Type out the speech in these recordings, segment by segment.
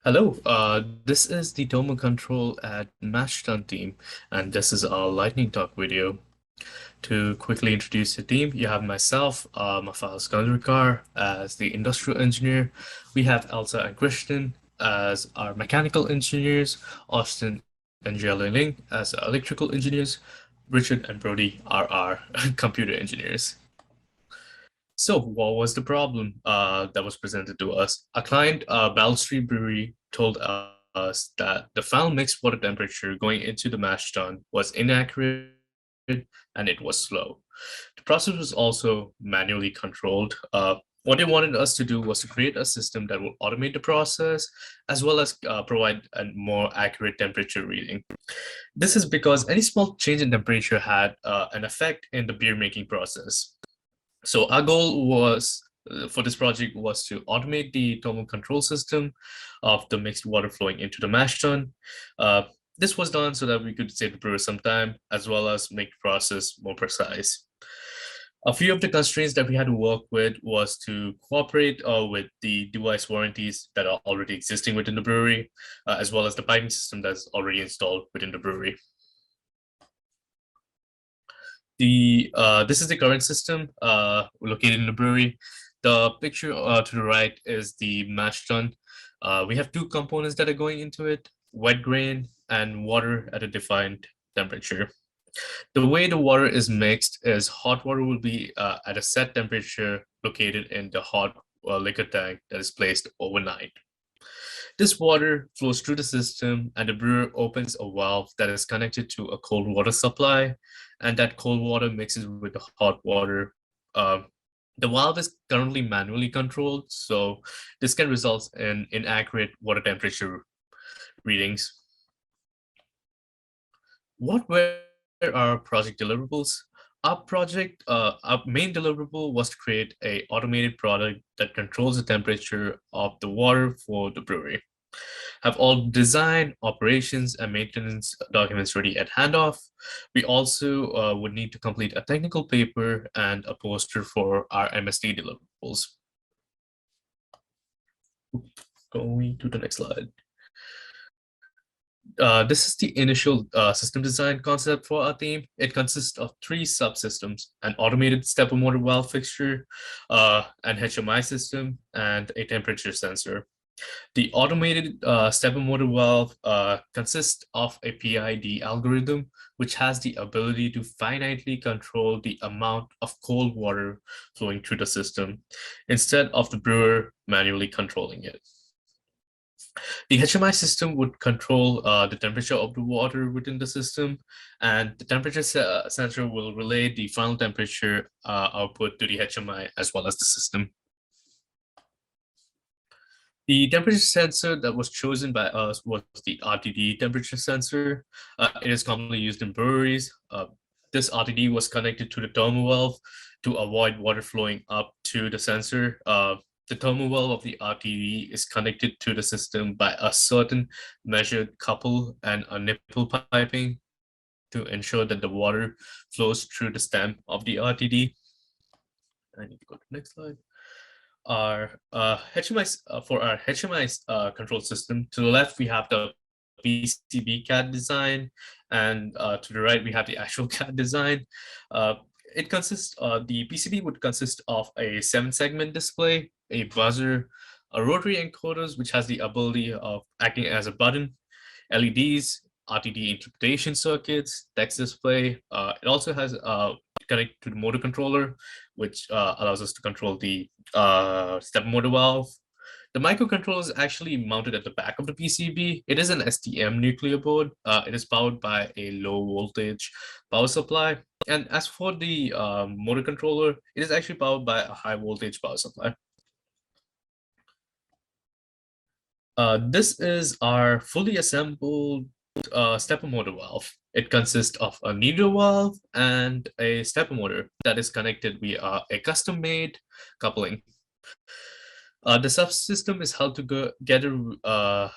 Hello, this is the Thermal Control at MashTun team, and this is our lightning talk video. To quickly introduce the team, you have myself, Mafal Skandrikar, as the industrial engineer. We have Elsa and Christian as our mechanical engineers, Austin and Jialing as our electrical engineers, Richard and Brody are our computer engineers. So, what was the problem that was presented to us? A client, Bell Street Brewery, told us that the final mixed water temperature going into the mash tun was inaccurate and it was slow. The process was also manually controlled. What they wanted us to do was to create a system that will automate the process as well as provide a more accurate temperature reading. This is because any small change in temperature had an effect in the beer making process. So our goal was for this project was to automate the thermal control system of the mixed water flowing into the mash tun. Uh, this was done so that we could save the brewer some time as well as make the process more precise. A few of the constraints that we had to work with was to cooperate with the device warranties that are already existing within the brewery, as well as the piping system that's already installed within the brewery. This is the current system located in the brewery. The picture to the right is the mash tun. We have two components that are going into it: wet grain and water at a defined temperature. The way the water is mixed is hot water will be at a set temperature located in the hot liquor tank that is placed overnight. This water flows through the system, and the brewer opens a valve that is connected to a cold water supply, and that cold water mixes with the hot water. Uh, the valve is currently manually controlled, so this can result in inaccurate water temperature readings. What were our project deliverables? Our main deliverable was to create a automated product that controls the temperature of the water for the brewery. Have all design, operations, and maintenance documents ready at handoff. We also would need to complete a technical paper and a poster for our MSD deliverables. Going to the next slide. This is the initial system design concept for our team. It consists of three subsystems: an automated stepper motor valve fixture, an HMI system, and a temperature sensor. The automated stepper motor valve consists of a PID algorithm, which has the ability to finitely control the amount of cold water flowing through the system instead of the brewer manually controlling it. The HMI system would control the temperature of the water within the system, and the temperature sensor will relay the final temperature output to the HMI as well as the system. The temperature sensor that was chosen by us was the RTD temperature sensor. It is commonly used in breweries. This RTD was connected to the thermal valve to avoid water flowing up to the sensor. The thermal valve of the RTD is connected to the system by a certain measured couple and a nipple piping to ensure that the water flows through the stem of the RTD. I need to go to the next slide. Our HMI for our HMI control system. To the left, we have the PCB CAD design, and to the right, we have the actual CAD design. It consists. The PCB would consist of a 7-segment display, a buzzer, a rotary encoders, which has the ability of acting as a button, LEDs, RTD interpretation circuits, text display. It also has connect to the motor controller, which allows us to control the step motor valve. The microcontroller is actually mounted at the back of the PCB. It is an STM Nucleo board. It is powered by a low voltage power supply. And as for the motor controller, it is actually powered by a high voltage power supply. This is our fully assembled stepper motor valve. It consists of a needle valve and a stepper motor that is connected via a custom-made coupling. The subsystem is held together by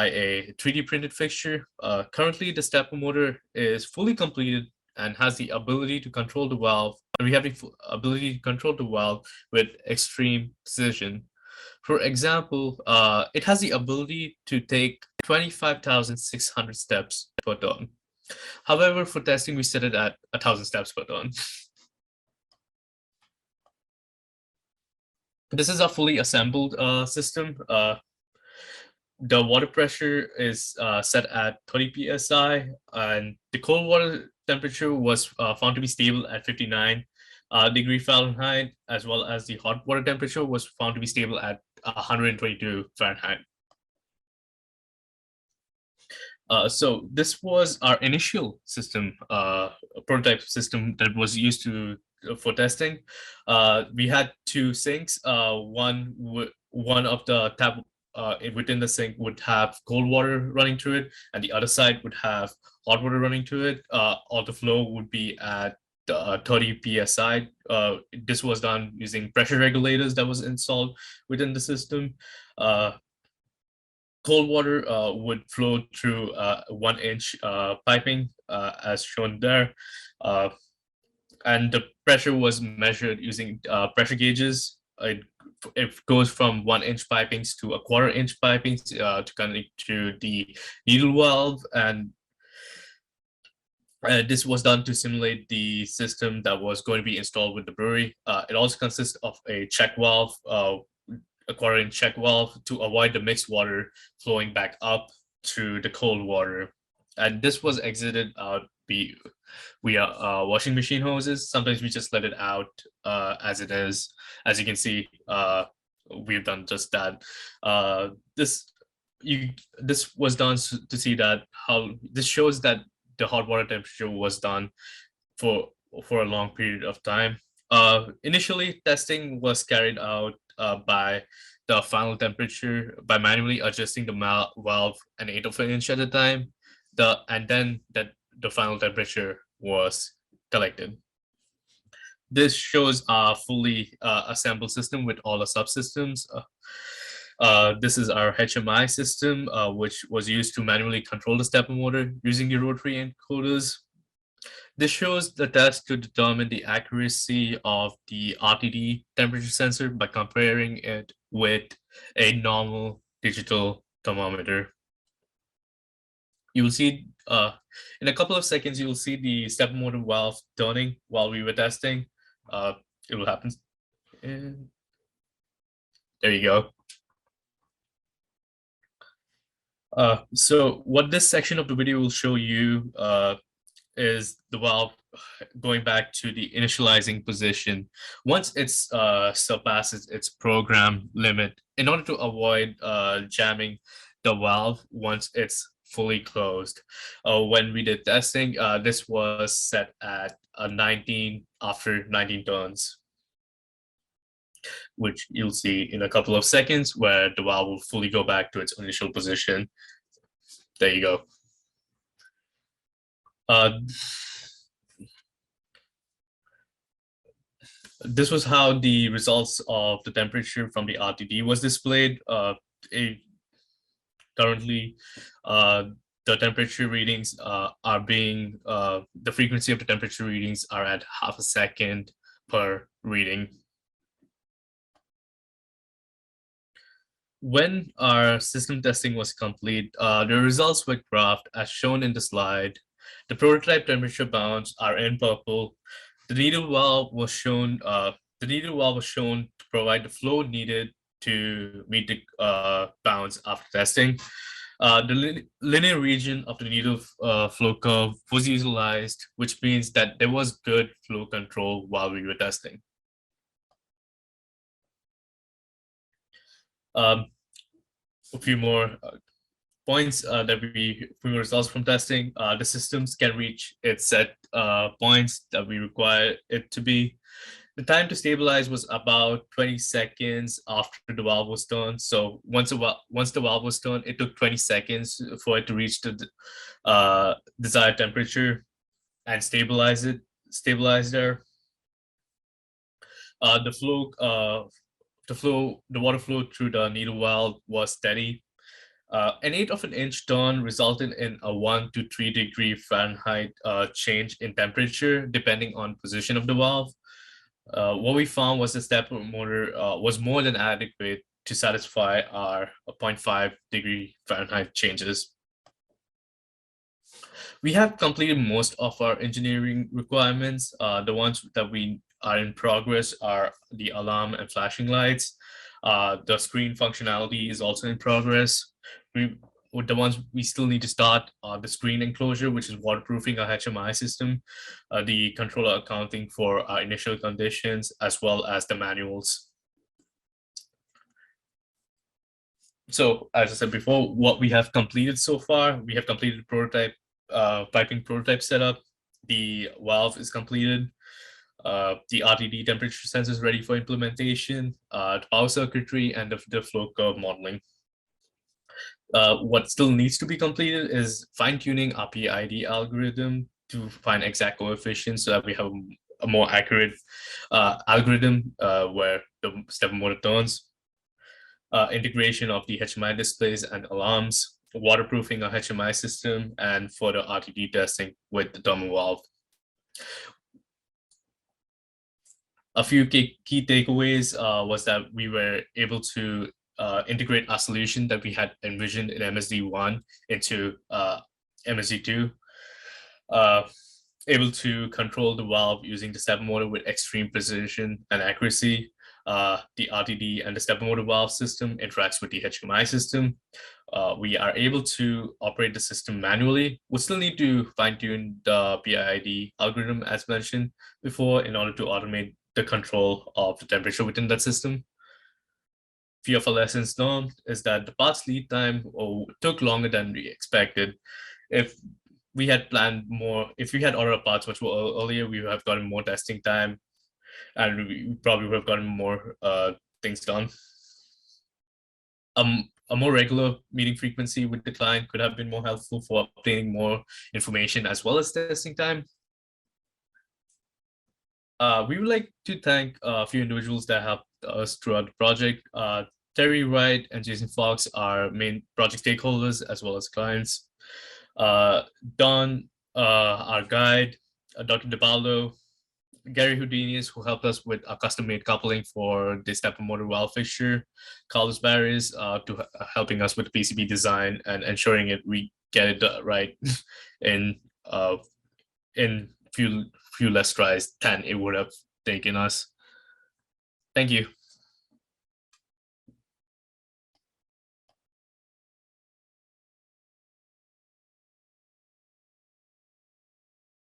a 3D printed fixture. Currently, the stepper motor is fully completed and has the ability to control the valve. And we have the ability to control the valve with extreme precision. For example, it has the ability to take 25,600 steps per turn. However, for testing, we set it at 1,000 steps per turn. This is a fully assembled system. The water pressure is set at 30 psi, and the cold water temperature was found to be stable at 59 degree Fahrenheit, as well as the hot water temperature was found to be stable at 122 Fahrenheit. So this was our initial system, prototype system that was used to for testing. We had two sinks. One of the tap within the sink would have cold water running through it, and the other side would have hot water running through it. All the flow would be at 30 psi. This was done using pressure regulators that was installed within the system. Cold water would flow through 1 inch piping as shown there. And the pressure was measured using pressure gauges. It goes from 1 inch pipings to a 1/4 inch pipings to connect to the needle valve. And this was done to simulate the system that was going to be installed with the brewery. It also consists of a check valve, a 1/4 inch check valve to avoid the mixed water flowing back up to the cold water. And this was exited out via washing machine hoses. Sometimes we just let it out as it is. As you can see, we've done just that. This was done to see that how this shows that the hot water temperature was done for a long period of time. Initially, testing was carried out by the final temperature by manually adjusting the valve 1/8 inch at a time. And then the final temperature was collected. This shows a fully assembled system with all the subsystems. This is our HMI system, which was used to manually control the stepper motor using the rotary encoders. This shows the test to determine the accuracy of the RTD temperature sensor by comparing it with a normal digital thermometer. You will see in a couple of seconds, you will see the stepper motor valve turning while we were testing. It will happen. And there you go. So what this section of the video will show you is the valve going back to the initializing position. Once it's surpasses its program limit, in order to avoid jamming the valve once it's fully closed. When we did testing, this was set at 19 after 19 turns, which you'll see in a couple of seconds where the valve will fully go back to its initial position. There you go. This was how the results of the temperature from the RTD was displayed. Currently, the temperature readings are being, the frequency of the temperature readings are at 1/2 second per reading. When our system testing was complete, the results were graphed as shown in the slide. The prototype temperature bounds are in purple. The needle valve was shown. The needle valve was shown to provide the flow needed to meet the bounds after testing. The linear region of the needle flow curve was utilized, which means that there was good flow control while we were testing. A few more points few more results from testing. The systems can reach its set points that we require it to be. The time to stabilize was about 20 seconds after the valve was turned. So once the valve was turned, it took 20 seconds for it to reach the desired temperature and stabilize there. The water flow through the needle valve was steady. An 1/8 inch turn resulted in a 1 to 3 degree Fahrenheit change in temperature depending on position of the valve. What we found was the stepper motor was more than adequate to satisfy our 0.5 degree Fahrenheit changes. We have completed most of our engineering requirements. The ones that we are in progress are the alarm and flashing lights. The screen functionality is also in progress. With the ones we still need to start are the screen enclosure, which is waterproofing our HMI system, the controller accounting for our initial conditions, as well as the manuals. So as I said before, what we have completed so far, we have completed prototype, piping prototype setup. The valve is completed. The RTD temperature sensor is ready for implementation, the power circuitry, and the flow curve modeling. What still needs to be completed is fine-tuning our PID algorithm to find exact coefficients so that we have a more accurate algorithm where the step motor turns. Integration of the HMI displays and alarms, waterproofing our HMI system, and further RTD testing with the thermal valve. A few key takeaways was that we were able to integrate our solution that we had envisioned in MSD1 into MSD2. Able to control the valve using the step motor with extreme precision and accuracy. The RTD and the step motor valve system interacts with the HMI system. We are able to operate the system manually. We still need to fine-tune the PID algorithm as mentioned before in order to automate the control of the temperature within that system. Few of our lessons learned is that the parts lead time took longer than we expected. If we had planned more, if we had ordered parts much more earlier, we would have gotten more testing time and we probably would have gotten more things done. A more regular meeting frequency with the client could have been more helpful for obtaining more information as well as testing time. We would like to thank a few individuals that helped us throughout the project. Terry Wright and Jason Fox are main project stakeholders as well as clients. Don, our guide, Dr. DePaulo, Gary Houdinius, who helped us with a custom-made coupling for the stepper motor valve fixture, Carlos Barris, to helping us with the PCB design and ensuring we get it right in few less tries than it would have taken us. Thank you.